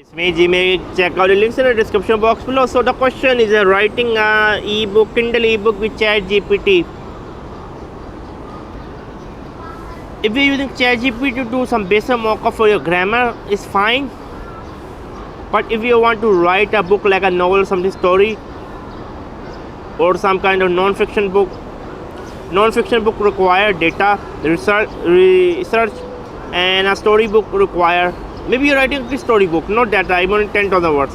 It's me, Jimmy. Check out the links in the description box below. So the question is writing a ebook, Kindle ebook with ChatGPT. If you're using ChatGPT to do some basic mock-up for your grammar, it's fine. But if you want to write a book like a novel, something story, or some kind of non-fiction book require data, research, and a storybook require. Maybe you're writing a storybook, not data, even 10,000 words.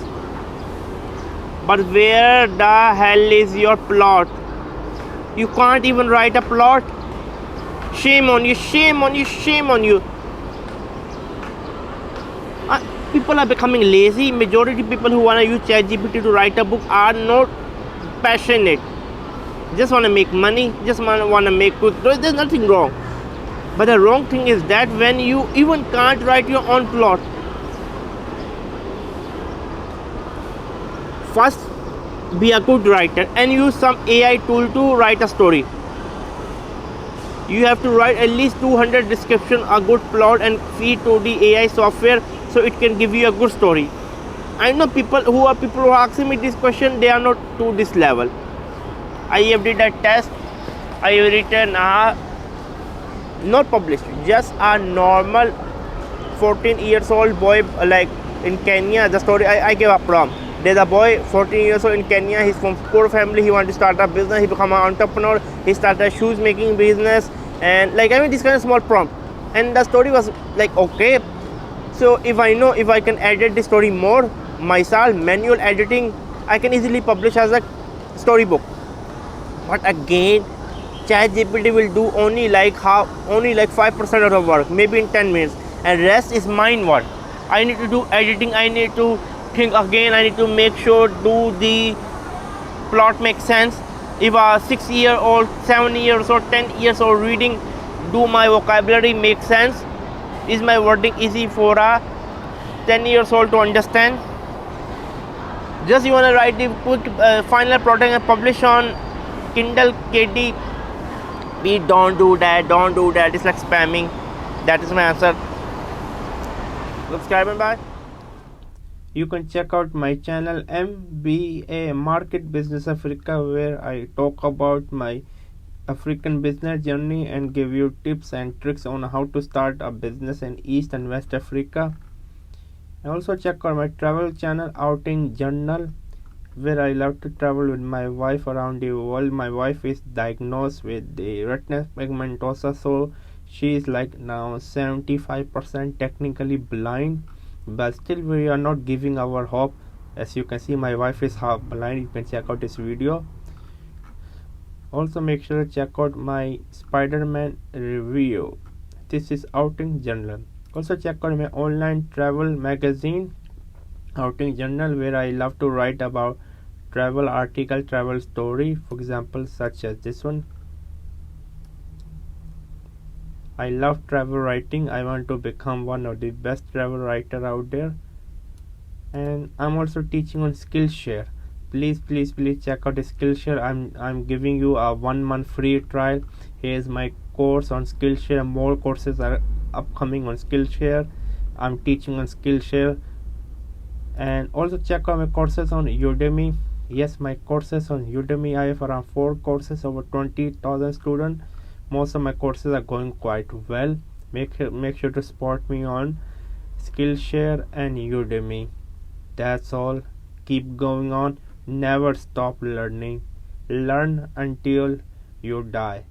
But where the hell is your plot? You can't even write a plot. Shame on you, shame on you, shame on you. People are becoming lazy. Majority of people who want to use ChatGPT to write a book are not passionate. Just want to make money, just want to make good. There's nothing wrong. But the wrong thing is that when you even can't write your own plot. First, be a good writer and use some AI tool to write a story. You have to write at least 200 description, a good plot, and feed to the AI software so it can give you a good story. I know people who are asking me this question, they are not to this level. I have did a test. I have written not published, just a normal 14 years old boy, like in Kenya. The story I gave a prompt. There's a boy 14 years old in Kenya. He's from poor family. He wanted to start a business. He become an entrepreneur. He started a shoes making business, and this kind of small prompt. And the story was like okay. So if I can edit the story more myself, manual editing, I can easily publish as a storybook. But again, ChatGPT will do only like 5% of the work, maybe in 10 minutes, and rest is mine work. I need to do editing. I need to think again. I need to make sure do the plot make sense. If a 6-year-old, 7 years old, 10 years old reading, do my vocabulary make sense? Is my wording easy for a 10 years old to understand? Just you want to write the quick final product and publish on Kindle KD. Don't do that. It's like spamming. That is my answer. Subscribe and bye. You can check out my channel MBA Market Business Africa, where I talk about my African business journey and give you tips and tricks on how to start a business in East and West Africa. And also check out my travel channel Outing Journal, where I love to travel with my wife around the world. My wife is diagnosed with the retinal pigmentosa, so she is like now 75% technically blind, but still we are not giving our hope. As you can see, my wife is half blind. You can check out this video. Also make sure to check out my Spider-Man review. This is Outing Journal. Also check out my online travel magazine Outing Journal, where I love to write about travel article, travel story, for example such as this one. I love travel writing. I want to become one of the best travel writer out there. And I'm also teaching on Skillshare. Please check out the Skillshare. I'm giving you a 1 month free trial. Here's my course on Skillshare. More courses are upcoming on Skillshare. I'm teaching on Skillshare. And also check out my courses on Udemy. Yes, my courses on Udemy. I have around 4 courses, over 20,000 students. Most of my courses are going quite well. Make sure to support me on Skillshare and Udemy. That's all. Keep going on. Never stop learning. Learn until you die.